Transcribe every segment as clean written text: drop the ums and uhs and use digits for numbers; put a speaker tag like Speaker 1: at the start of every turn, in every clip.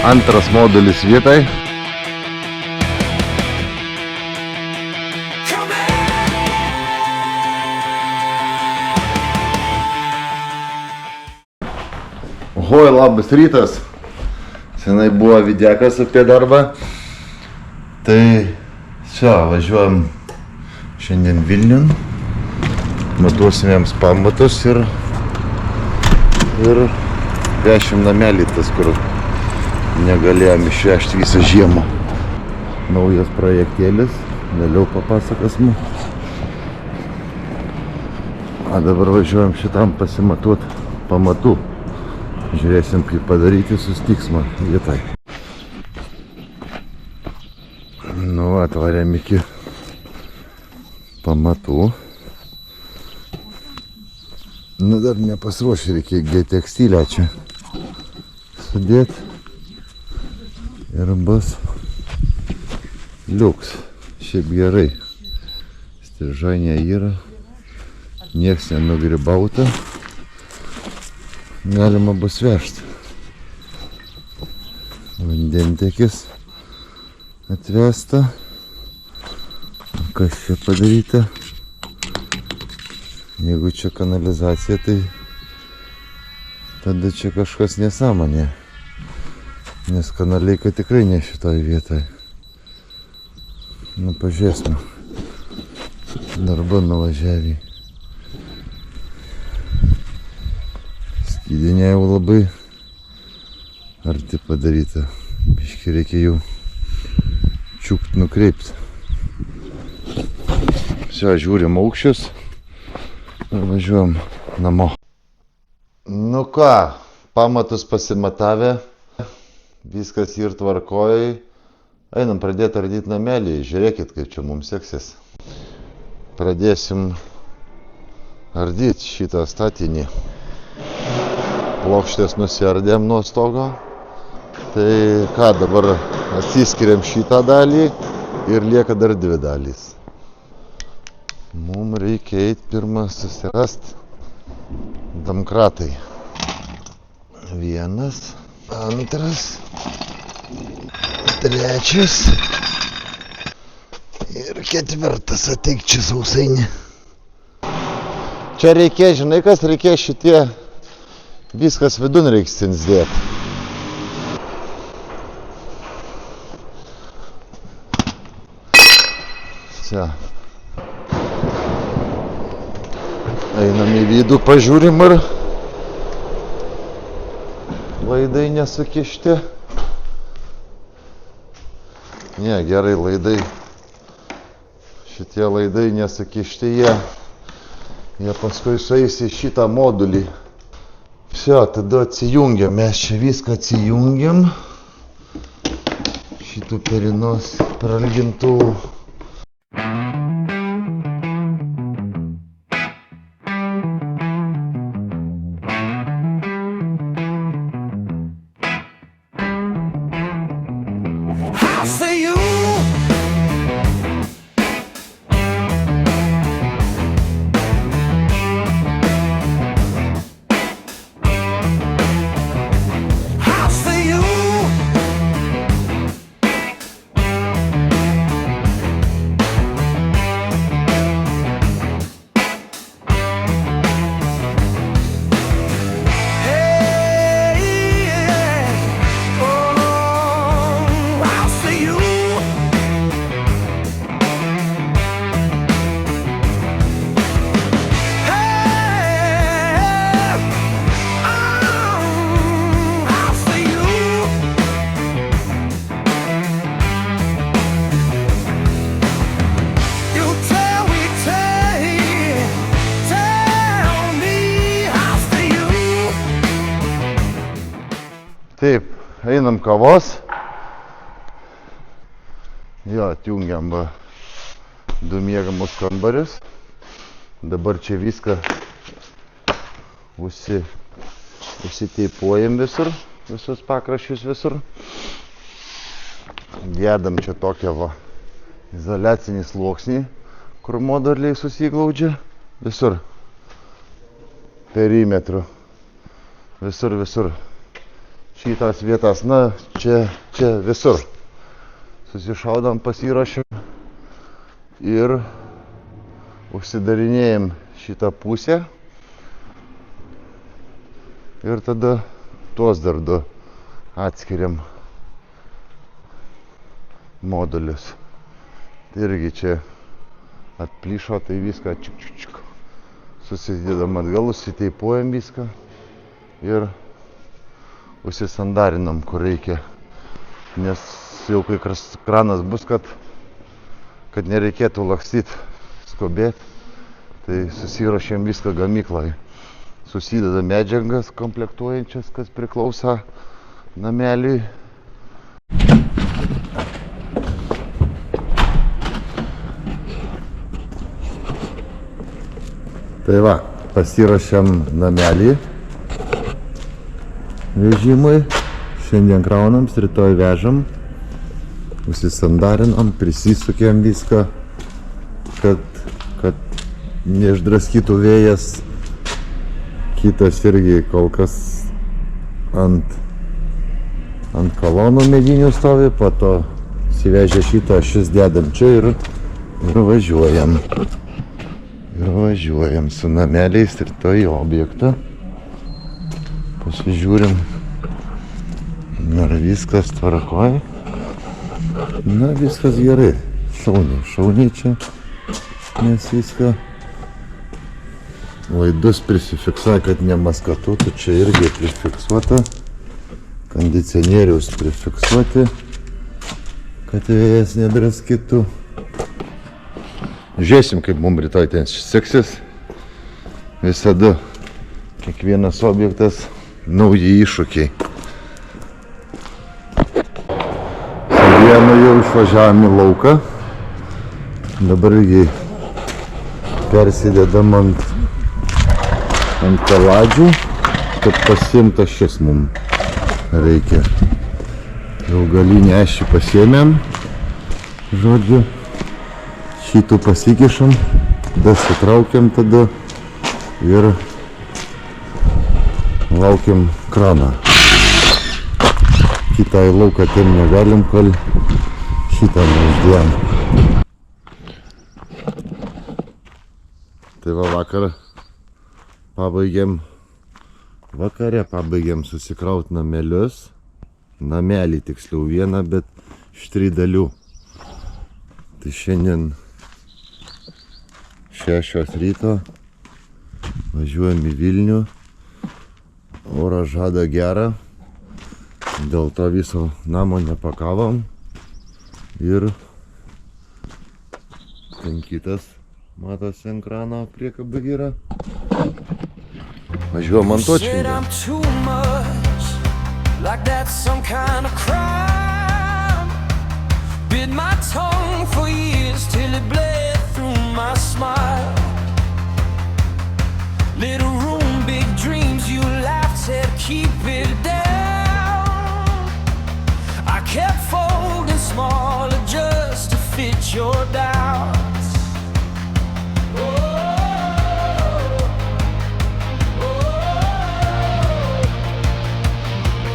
Speaker 1: Antras modulis vietai. Oi, labas rytas. Senai buvo videkas apie darbą. Tai čia važiuojam šiandien Vilniun. Matuosim jiems pamatus ir vešim namelį tas, kur negalėjom išvežti visą žiemą. Naujas projektėlis, vėliau papasakosim. A dabar važiuojam šitam pasimatuot pamatų. Žiūrėsim, kaip padaryti, susitiksime vietai. Nu, atvarėm iki pamatų. Nu, dar nepasiruošę, reikia G-tekstilę čia sudėti. Ir bus liuks. Šiaip gerai. Strižainė yra. Nieks nenugribauta. Galima bus vežti. Vandentekis atvesta. Kas čia padaryta? Jeigu čia kanalizacija, tai tada čia kažkas nesąmonė. Nes kanaleika tikrai ne šitoj vietoj. Nu, pažiūrėsime. Darba nuvažiavė. Skydinė jau labai arti padaryta. Biškį reikia jau čiukt nukreipti. Čia žiūrim aukščius ir važiuojam namo. Nu ką, pamatus pasimatavę. Viskas ir tvarkoj. Einam pradėti ardyti namelį. Žiūrėkit, kaip čia mums seksis. Pradėsim ardyti šitą statinį. Plokštės nusiardėm nuo stogo. Tai ką, dabar atsiskiriam šitą dalį ir lieka dar dvi dalys. Mums reikia eiti pirmą susirast domkratai. Vienas, antras, trečias ir ketvirtas. Ateik čia sausainį. Čia reikės, žinai kas, reikės šitie. Viskas vidun reiks dėti. Čia. Einam į vidų, pažiūrim ir laidai nesukišti. Ne, gerai, laidai. Šitie laidai nesukišti, jie paskui sueis į šitą modulį. Все, tada atsijungiam, mes čia viską atsijungiam. Šitų perinos pralgintų. Taip, einam kavos. Jo, atjungiam du miegamus kambarius. Dabar čia viską užsiteipuojam visur, visus pakraščius visur. Dėdam čia tokią izoliacinį sluoksnį, kur moduliai susiglaudžia. Visur. Perimetru. Visur. Šitas vietas, na, čia visur. Susišaudam, pasiruošiam ir užsidarinėjam šitą pusę. Ir tada tuos dar du atskiriam modulius. Tai irgi čia atplyšo, tai viską čik. Susidedam atgal, užsiteipuojam viską ir užsisandarinam, kur reikia. Nes jau kai kranas bus, kad nereikėtų lakstyti, skubėti, tai susiruošėm viską gamyklai. Susideda medžiagas komplektuojančias, kas priklauso nameliui. Tai va, pasiruošiam namelį vežimui. Šiandien kraunam, rytoj vežam. Užsisandarinam, prisisukėm viską, kad neišdraskytų vėjas. Kitas irgi kol kas ant kolonų medinių stovi, po to įsivežę šitą, šis dedam čia ir važiuojam. Ir važiuojam su nameliais rytoj į objektą. Pasižiūrim, ar viskas tvarkoj. Na, viskas gerai. Šauniai čia. Nes viską laidus prisifiksuoja, kad nemaskatuotų. Čia irgi prifiksuota. Kondicionierius prifiksuoti, kad vėjas nedraskytų. Žiūrėsim, kaip mums rytoj ten seksis. Visada kiekvienas objektas nauji iššūkiai. Su vienu jau išvažiavom į lauką. Dabar irgi persidedam ant kaladžių, kad pasiimta šis mums reikia. Jau galinį ašį pasiėmėm. Žodžiu. Šitų pasikišam, dasitraukiam tada ir laukiam kraną. Kitą į lauką ten negalim, kol šitą neuždėjom. Tai va vakare pabaigėm susikraut namelius. Namelį tiksliau vieną, bet iš 3 dalių. Tai šiandien 6 ryto važiuojam į Vilnių, oras žada gerą, dėl to viso namo nepakavom ir ten kitas matosi ant krano priekaba yra. Važiuojam montuot šiandien.
Speaker 2: My smile, little room, big dreams. You laughed, said keep it down. I kept folding smaller just to fit your doubts.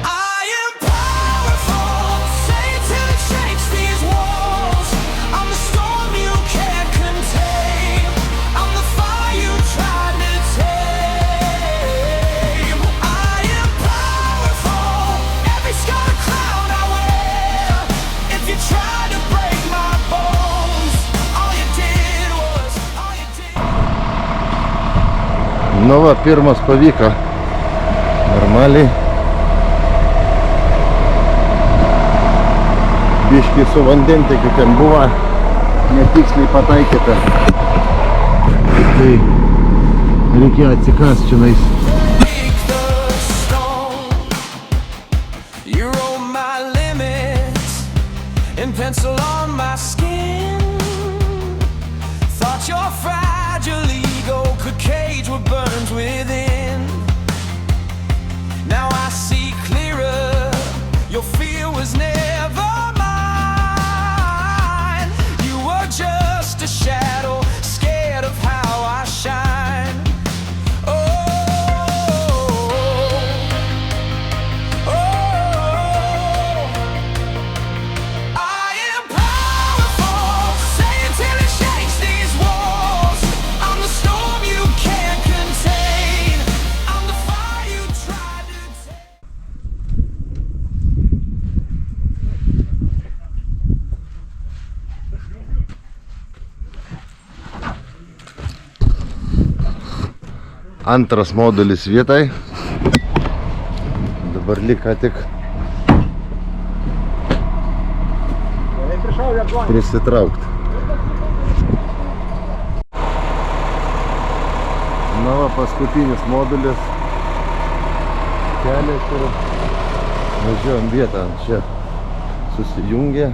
Speaker 2: I am powerful, say till it shakes these walls. I'm the storm you can't contain. I'm the fire you tried to tame. I am powerful, every scar crown I wear. If you tried to break my bones, all you did.
Speaker 1: Nu va, pirmas pavyko. Normaliai. Biškį su vandentiekiu ten buvo. Netiksliai pataikyta. Tai reikėjo atsikast čionais.
Speaker 2: You wrote my limits in pencil on my skin. Thought your fragile ego could cage what burns within. Now I see clearer. Your fear was never mine. You were just a shadow, scared of how I shine.
Speaker 1: Antras modulis vietai. Dabar liko tik prisitraukti. Na va, paskutinis modulis. Kelias ir važiuojam vietą. Čia susijungia.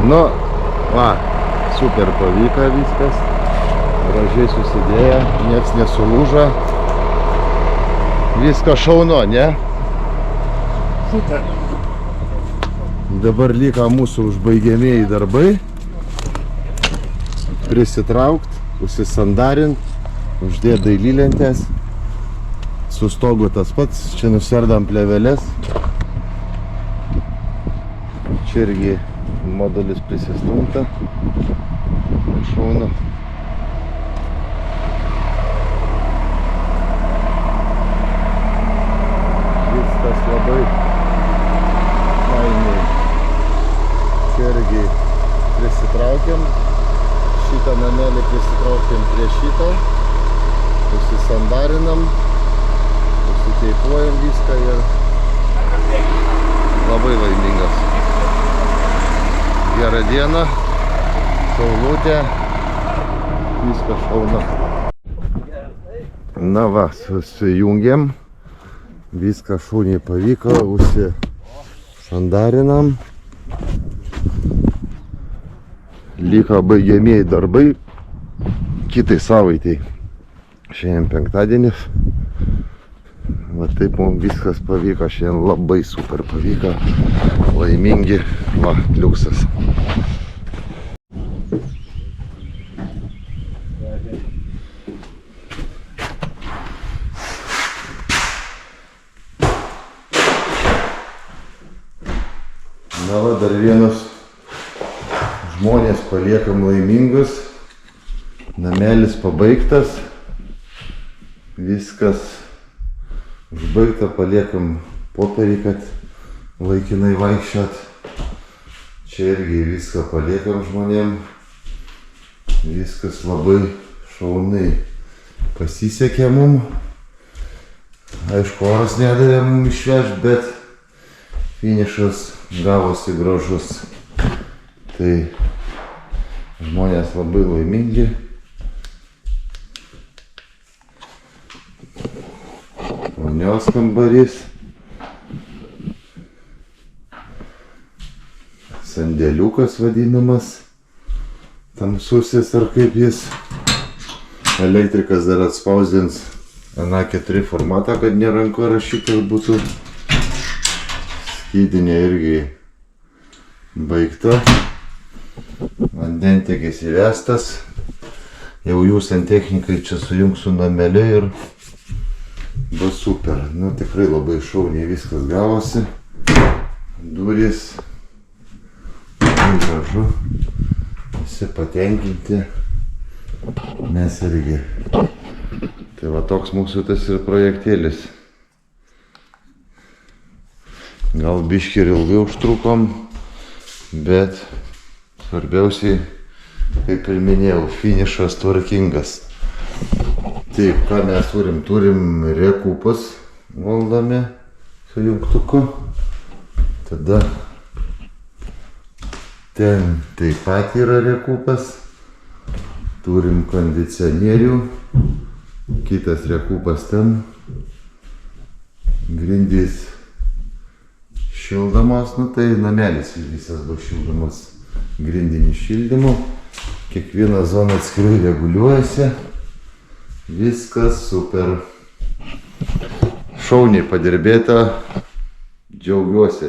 Speaker 1: Nu, va, super pavyko viskas, gražiai susidėjo, nieks nesulūžo, viskas šaunu, ne?
Speaker 3: Super.
Speaker 1: Dabar liko mūsų užbaigiamieji darbai, prisitraukt, užsisandarint, uždėt dailylentes, su stogu tas pats, čia nuserdam plevelės, čia irgi modulis prisistumta, šaunu. Viskas labai fainiai. Čia irgi prisitraukiam, šitą namelį prisitraukiam prie šito, užsisandarinam, užsiteipuojam viską ir labai laimingas. Gerą dieną, saulutė, viskas šauna. Na va, susijungėm, viskas šauniai pavyko, užsisandarinam. Liko baigiamieji darbai kitai savaitei. Šiandien penktadienis. Va taip mums viskas pavyko, šiandien labai super pavyko, laimingi, va, liuksas. Na va, dar vienas žmonės paliekam laimingus, namelis pabaigtas, viskas užbaigta, paliekam popierį, kad laikinai vaikščiot. Čia irgi viską paliekam žmonėm. Viskas labai šaunai pasisekė mum. Aišku, oras nedavė mum išvežti, bet finišas gavosi gražus. Tai žmonės labai laimingi. Vonios kambarys. Sandėliukas vadinamas. Tamsusis ar kaip jis. Elektrikas dar atspausdins A4 formatą, kad ne ranka rašytas būtų. Skydinė irgi baigta. Vandentiekis įvestas. Jau jūs santechnikai čia sujungs su nameliu ir bus super. Nu tikrai labai šauniai viskas gavosi. Durys. Labai gražu. Visi patenkinti. Mes irgi. Tai va toks mūsų tas ir projektėlis. Gal biškį ir ilgai užtrukom, bet svarbiausiai, kaip ir minėjau, finišas tvarkingas. Taip, ką mes turim? Turim rekupus valdomi su jungtuku. Tada ten taip pat yra rekupas. Turim kondicionierių. Kitas rekupas ten. Grindys šildomos, nu tai namelis visas bus šildomas grindiniu šildymu. Kiekviena zona atskirai reguliuojasi. Viskas super. Šauniai padirbėta. Džiaugiuosi.